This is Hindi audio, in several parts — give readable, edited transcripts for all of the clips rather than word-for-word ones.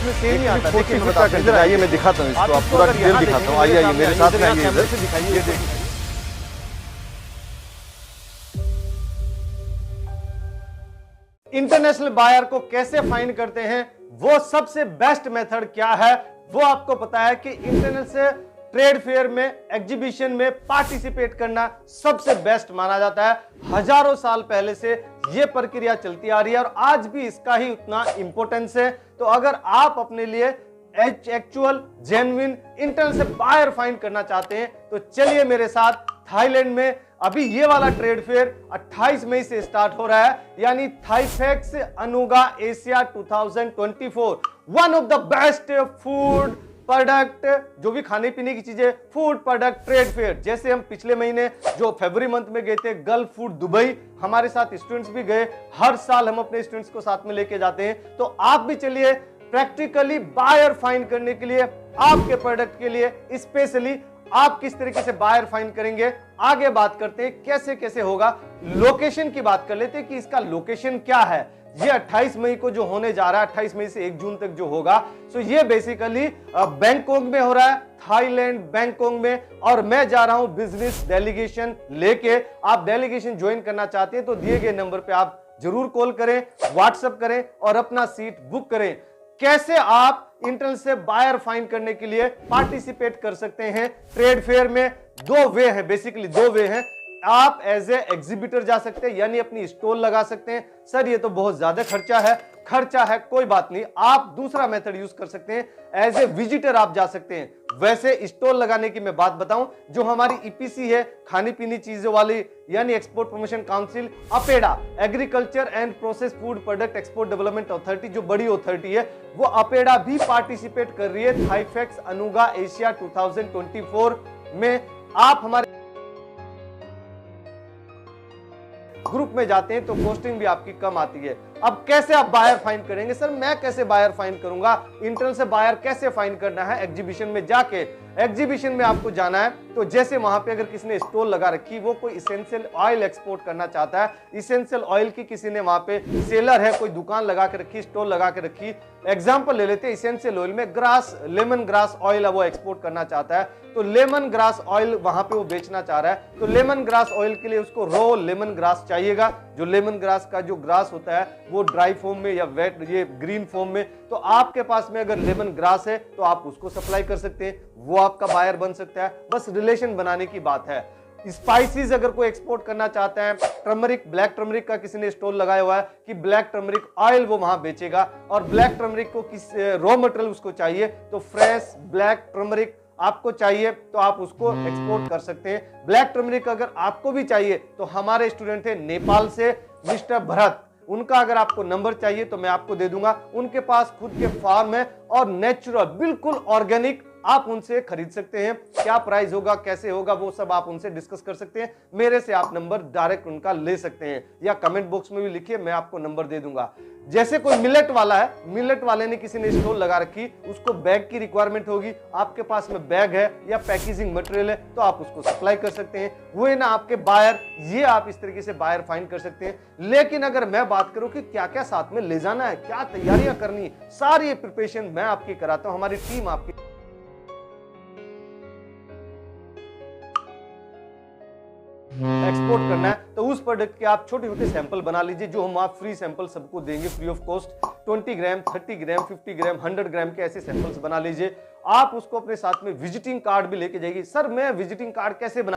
इसमें सेम ही आता है। देखिए इधर आइए, मैं दिखाता हूँ इसको, आप पूरा डिटेल दिखाता हूँ। आइए आइए मेरे साथ में आइए इधर। दिखाइए, देखिए इंटरनेशनल बायर को कैसे फाइंड करते हैं, वो सबसे बेस्ट मेथड क्या है वो आपको पता है कि इंटरनेशनल से ट्रेड फेयर में, एग्जीबिशन में पार्टिसिपेट करना सबसे बेस्ट माना जाता है। हजारों साल पहले से यह प्रक्रिया चलती आ रही है और आज भी इसका ही उतना इंपॉर्टेंस है। तो अगर आप अपने लिए एक्चुअल जेन्युइन इंटरनेशनल से बायर फाइंड करना चाहते हैं तो चलिए मेरे साथ थाईलैंड में। अभी ये वाला ट्रेड फेयर 28 मई से स्टार्ट हो रहा है, यानी Thaifex Anuga Asia 2024, one of the best food product, जो भी खाने पीने की चीजें, फूड प्रोडक्ट ट्रेड फेयर। जैसे हम पिछले महीने जो फरवरी मंथ में गए थे गल्फ फूड दुबई, हमारे साथ स्टूडेंट्स भी गए, हर साल हम अपने स्टूडेंट्स को साथ में लेके जाते हैं। तो आप भी चलिए प्रैक्टिकली बायर फाइंड करने के लिए, आपके प्रोडक्ट के लिए स्पेशली आप किस तरीके से बायर फाइंड करेंगे, आगे बात करते हैं कैसे कैसे होगा। लोकेशन की बात कर लेते हैं कि इसका लोकेशन क्या है। ये 28 मई को जो होने जा रहा है, 28 मई से 1 जून तक जो होगा, सो ये बेसिकली बैंकॉक में हो रहा है, थाईलैंड बैंकॉक में। और मैं जा रहा हूं बिजनेस डेलीगेशन लेके। आप डेलीगेशन ज्वाइन करना चाहते हैं तो दिए गए नंबर पे आप जरूर कॉल करें, व्हाट्सएप करें और अपना सीट बुक करें। कैसे आप इंटरनेशनल से बायर फाइंड करने के लिए पार्टिसिपेट कर सकते हैं ट्रेड फेयर में, दो वे हैं, बेसिकली दो वे हैं। आप एज ए एग्जीबिटर जा सकते हैं, यानी अपनी स्टॉल लगा सकते हैं। सर ये तो बहुत ज्यादा खर्चा है, कोई बात नहीं, आप दूसरा मेथड यूज कर सकते हैं, एज ए विजिटर आप जा सकते हैं। वैसे स्टॉल लगाने की मैं बात बताऊं, जो हमारी ईपीसी है खाने पीने चीजों वाली, यानी export promotion council, APEDA, agriculture and process food product export development authority, जो बड़ी अथॉरिटी है, वो अपेडा भी पार्टिसिपेट कर रही है थाईफेक्स अनुगा एशिया 2024 में। आप हमारे ग्रुप में जाते हैं तो कॉस्टिंग भी आपकी कम आती है। अब कैसे आप बायर फाइंड करेंगे? सर मैं कैसे बायर फाइंड करूंगा? इंटरनल से बायर कैसे फाइंड करना है? एग्जीबिशन में जाके, एग्जीबिशन में आपको जाना है तो जैसे वहां पे अगर किसी ने स्टॉल लगा रखी, वो कोई इसेंशियल ऑयल एक्सपोर्ट करना चाहता है, इसेंशियल ऑयल की किसी ने वहां पे सेलर है, कोई दुकान लगा के रखी, स्टॉल लगा के रखी, एग्जांपल ले लेते हैं इसेंशियल ऑयल में ग्रास, लेमन ग्रास ऑयल वो एक्सपोर्ट करना चाहता है, तो लेमन ग्रास ऑयल वहां पे वो बेचना चाह रहा है, तो लेमन ग्रास ऑयल के लिए उसको रॉ लेमन ग्रास चाहिएगा। जो लेमन ग्रास का जो ग्रास होता है वो ड्राई फॉर्म में या वेट, ये ग्रीन फॉर्म में, तो आपके पास में अगर लेमन ग्रास है तो आप उसको सप्लाई कर सकते हैं, वो आपका बायर बन सकता है। बस रिलेशन बनाने की बात है। स्पाइसेस अगर कोई एक्सपोर्ट करना चाहता है, टर्मरिक, ब्लैक टर्मरिक का किसी ने स्टॉल लगाया हुआ है कि ब्लैक टर्मरिक ऑयल वो वहां बेचेगा, और ब्लैक टर्मरिक को किस रॉ मटेरियल उसको चाहिए, तो फ्रेश ब्लैक टर्मरिक आपको चाहिए तो आप उसको एक्सपोर्ट कर सकते हैं। ब्लैक टर्मरिक अगर आपको भी चाहिए तो हमारे स्टूडेंट है नेपाल से मिस्टर भरत, उनका अगर आपको नंबर चाहिए तो मैं आपको दे दूंगा। उनके पास खुद के फार्म है और नेचुरल, बिल्कुल ऑर्गेनिक, आप उनसे खरीद सकते हैं। क्या प्राइस होगा, कैसे होगा, वो सब आप उनसे डिस्कस कर सकते हैं। मेरे से आप नंबर डायरेक्ट उनका ले सकते हैं, या कमेंट बॉक्स में भी लिखिए, मैं आपको नंबर दे दूंगा। जैसे कोई मिलेट वाला है, मिलेट वाले ने किसी ने स्टॉल लगा रखी, उसको बैग की रिक्वायरमेंट होगी, आपके पास में बैग है या पैकेजिंग मटेरियल है तो आप उसको सप्लाई कर सकते हैं। वो है ना आपके बायर, ये आप इस तरीके से बायर फाइंड कर सकते हैं। लेकिन अगर मैं बात करूं कि क्या क्या साथ में ले जाना है, क्या तैयारियां करनी है, सारी प्रिपरेशन मैं आपकी कराता हूं, हमारी टीम आपकी एक्सपोर्ट करना है तो उस प्रोडक्ट के आप छोटे छोटे सैंपल बना लीजिए, जो हम आप फ्री सैंपल सबको देंगे फ्री ऑफ कॉस्ट। 20 ग्राम, 30 ग्राम, 50 ग्राम, 100 ग्राम के ऐसे सैंपल्स बना लीजिए। आप उसको अपने साथ में विजिटिंग कार्ड भी लेके जाइए। सर मैं विजिटिंग कार्ड कैसे बना?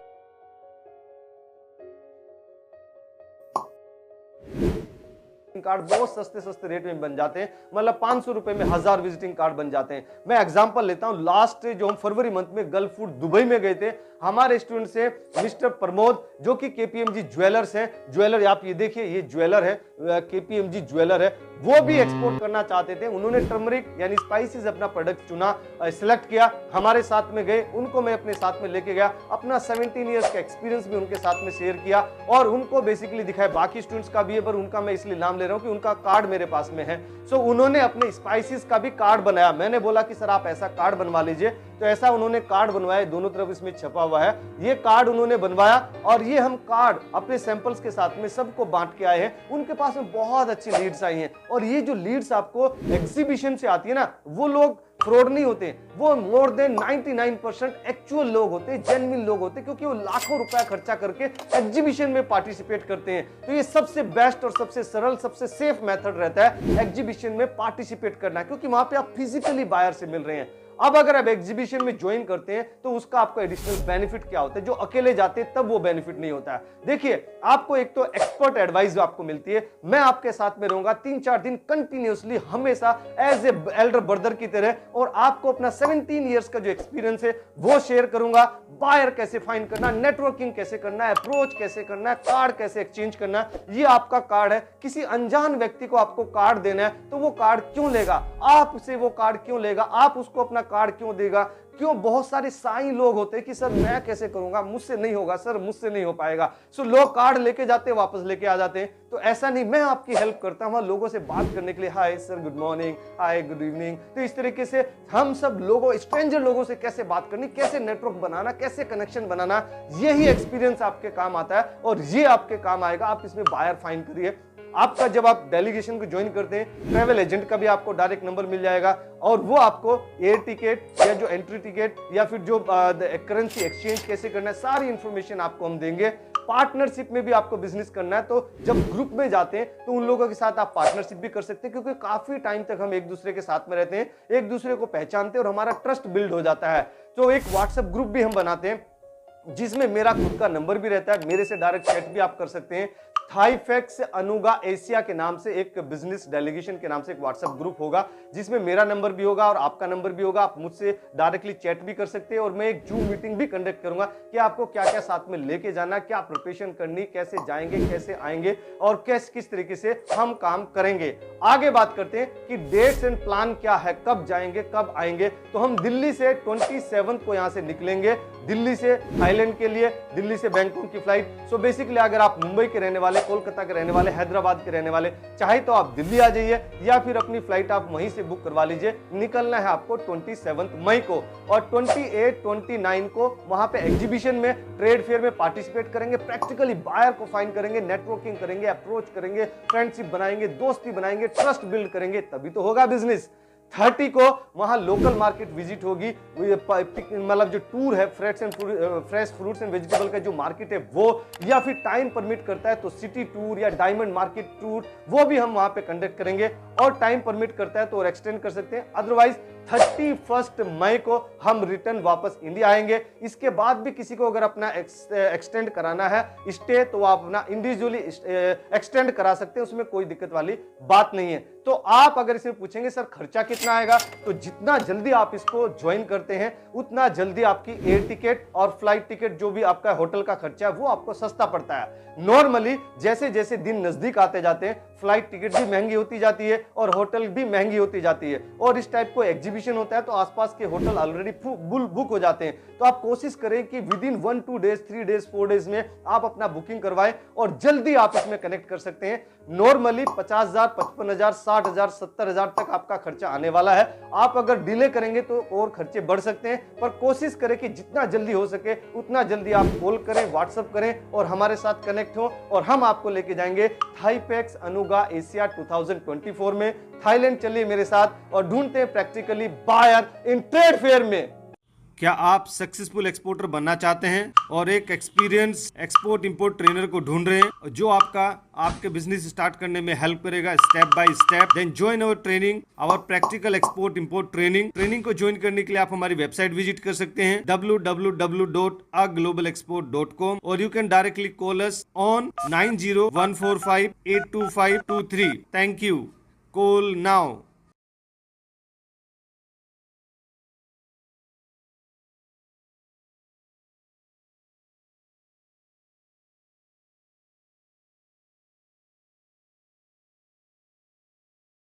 कार्ड बहुत सस्ते सस्ते रेट में बन जाते हैं, मतलब 500 रुपए में 1000 विजिटिंग कार्ड बन जाते हैं। मैं एग्जांपल लेता हूं, लास्ट जो हम फरवरी मंथ में गल्फ फूड दुबई में गए थे, हमारे स्टूडेंट से मिस्टर प्रमोद, जो कि केपीएमजी ज्वेलर्स हैं, ज्वेलर आप ये देखिए, ये ज्वेलर है, केपीएमजी ज्वेलर है, वो भी एक्सपोर्ट करना चाहते थे। उन्होंने टर्मरिक यानी स्पाइसेस अपना प्रोडक्ट चुना, सिलेक्ट किया, हमारे साथ में गए, उनको मैं अपने साथ में लेके गया, अपना 17 ईयर्स का एक्सपीरियंस भी उनके साथ में शेयर किया और उनको बेसिकली दिखाया। बाकी स्टूडेंट्स का भी है पर उनका मैं इसलिए नाम ले रहा रहा हूं कि उनका कार्ड मेरे पास में है। सो उन्होंने अपने स्पाइसेस का भी कार्ड बनाया। मैंने बोला कि सर आप ऐसा कार्ड बनवा लीजिए, तो ऐसा उन्होंने कार्ड बनवाया, दोनों तरफ इसमें छपा हुआ है। ये कार्ड उन्होंने बनवाया और ये हम कार्ड अपने सैंपल्स के साथ में सबको बांट के आए हैं। उनके पास में बहुत अच्छी लीड्स आई हैं और ये जो लीड्स आपको एग्जीबिशन से आती है ना, वो लोग फ्रॉड नहीं होते, वो मोर देन 99% एक्चुअल लोग होते हैं, जेन्युइन लोग होते हैं, क्योंकि वो लाखों रुपया खर्चा करके एग्जीबिशन में पार्टिसिपेट करते हैं। तो ये सबसे बेस्ट और सबसे सरल, सबसे सेफ मेथड रहता है एग्जीबिशन में पार्टिसिपेट करना, क्योंकि वहां पे आप फिजिकली बायर से मिल रहे हैं। अब अगर आप एग्जीबिशन में ज्वाइन करते हैं तो उसका आपको एडिशनल बेनिफिट क्या होता है, जो अकेले जाते हैं तब वो बेनिफिट नहीं होता है। देखिए, आपको एक तो एक्सपर्ट एडवाइस आपको मिलती है, मैं आपके साथ में रहूंगा 3-4 दिन कंटिन्यूअसली, हमेशा एज ए एल्डर ब्रदर की तरह, और आपको अपना 17 इयर्स का जो एक्सपीरियंस है वो शेयर करूंगा। बायर कैसे फाइंड करना, नेटवर्किंग कैसे करना है, अप्रोच कैसे करना है, कार्ड कैसे एक्सचेंज करना है। ये आपका कार्ड है, किसी अनजान व्यक्ति को आपको कार्ड देना है तो वो कार्ड क्यों लेगा आपसे, वो कार्ड क्यों लेगा, आप उसको अपना कार्ड क्यों देगा, क्यों? बहुत सारे साई लोग होते हैं कि सर मैं कैसे करूंगा, मुझसे नहीं होगा सर, मुझसे नहीं हो पाएगा। सो लोग कार्ड लेके जाते हैं, वापस लेके आ जाते हैं। तो ऐसा नहीं, मैं आपकी हेल्प करता हूं लोगों से बात करने के लिए। Hi sir, good morning, hi good evening. तो इस तरीके से हम सब लोगों, स्ट्रेंजर लोगों से कैसे बात करनी, कैसे नेटवर्क बनाना, कैसे कनेक्शन बनाना, यही एक्सपीरियंस आपके काम आता है और ये आपके काम आएगा। आप इसमें बायर फाइंड करिए। आपका जब आप डेलीगेशन को ज्वाइन करते हैं, ट्रैवल एजेंट का भी आपको डायरेक्ट नंबर मिल जाएगा और वो आपको एयर टिकट या जो एंट्री टिकट या फिर जो करेंसी एक्सचेंज कैसे करना है, सारी इंफॉर्मेशन आपको हम देंगे। पार्टनरशिप में भी आपको बिजनेस करना है तो जब ग्रुप में जाते हैं तो उन लोगों के साथ आप पार्टनरशिप भी कर सकते हैं, क्योंकि काफी टाइम तक हम एक दूसरे के साथ में रहते हैं, एक दूसरे को पहचानते हैं और हमारा ट्रस्ट बिल्ड हो जाता है। तो एक व्हाट्सएप ग्रुप भी हम बनाते हैं जिसमें मेरा खुद का नंबर भी रहता है, मेरे से डायरेक्ट चैट भी आप कर सकते हैं। थाईफैक्स अनुगा एशिया के नाम से एक बिजनेस डेलीगेशन के नाम से एक व्हाट्सएप ग्रुप होगा, जिसमें मेरा नंबर भी होगा और आपका नंबर भी होगा। आप मुझसे डायरेक्टली चैट भी कर सकते हैं और मैं एक जूम मीटिंग भी कंडक्ट करूंगा कि आपको क्या क्या साथ में लेके जाना, क्या प्रिपरेशन करनी, कैसे जाएंगे, कैसे आएंगे और किस तरीके से हम काम करेंगे। आगे बात करते हैं कि डेट्स एंड प्लान क्या है, कब जाएंगे, कब आएंगे। तो हम दिल्ली से 27 को यहां से निकलेंगे, दिल्ली से थाईलैंड के लिए, दिल्ली से बैंकॉक की फ्लाइट। सो बेसिकली अगर आप मुंबई के रहने वाले, कोलकाता के रहने वाले, हैदराबाद के रहने वाले, चाहे तो आप दिल्ली आ जाइए या फिर अपनी फ्लाइट आप वहीं से बुक करवा लीजिए। निकलना है आपको 27 मई को और 28, 29 को वहां पे एग्जीबिशन में, ट्रेड फेयर में पार्टिसिपेट करेंगे। प्रैक्टिकली बायर को फाइंड करेंगे, नेटवर्किंग करेंगे, अप्रोच करेंगे, फ्रेंडशिप बनाएंगे, दोस्ती बनाएंगे, ट्रस्ट बिल्ड करेंगे, तभी तो होगा बिजनेस। 30 को वहां लोकल मार्केट विजिट होगी, मतलब जो टूर है फ्रेश फ्रूट्स एंड वेजिटेबल का जो मार्केट है वो, या फिर टाइम परमिट करता है तो सिटी टूर या डायमंड मार्केट टूर, वो भी हम वहां पे कंडक्ट करेंगे। और टाइम परमिट करता है तो और एक्सटेंड कर सकते हैं। अदरवाइज 31 मई को हम रिटर्न वापस इंडिया आएंगे। इसके बाद भी किसी को अगर अपना एक्सटेंड कराना है स्टे, तो आप अपना इंडिविजुअली एक्सटेंड करा सकते हैं, उसमें कोई दिक्कत वाली बात नहीं है। तो आप अगर इसमें पूछेंगे सर खर्चा कितना आएगा, तो जितना जल्दी आप इसको ज्वाइन करते हैं उतना जल्दी आपकी एयर टिकट और फ्लाइट टिकट, जो भी आपका होटल का खर्चा है, वो आपको सस्ता पड़ता है। नॉर्मली जैसे जैसे दिन नजदीक आते जाते हैं, फ्लाइट टिकट भी महंगी होती जाती है और होटल भी महंगी होती जाती है। और इस टाइप को एग्जीबिशन होता है तो आसपास के होटल ऑलरेडी बुक हो जाते हैं। तो आप कोशिश करें कि with in 1-2 days, 3 days, 4 days में आप अपना बुकिंग करवाएं और जल्दी आप इसमें कनेक्ट कर सकते हैं। नॉर्मली 50,000, 55,000, 60,000, 70,000 तक आपका खर्चा आने वाला है। आप अगर डिले करेंगे तो और खर्चे बढ़ सकते हैं, पर कोशिश करें कि जितना जल्दी हो सके उतना जल्दी आप कॉल करें, व्हाट्सएप करें और हमारे साथ कनेक्ट हो और हम आपको लेके जाएंगे थाईफैक्स अनुगा एशिया 2024 में। थाईलैंड चलिए मेरे साथ और ढूंढते हैं practically buyer in trade fair में। क्या आप सक्सेसफुल एक्सपोर्टर बनना चाहते हैं और एक एक्सपीरियंस एक्सपोर्ट इंपोर्ट ट्रेनर को ढूंढ रहे हैं जो आपके बिजनेस स्टार्ट करने में हेल्प करेगा step by step? Then join our training, our practical export import training को ज्वाइन करने के लिए आप हमारी वेबसाइट विजिट कर सकते हैं www.aglobalexport.com और you can directly call us on 9014582523। Thank you. Call now.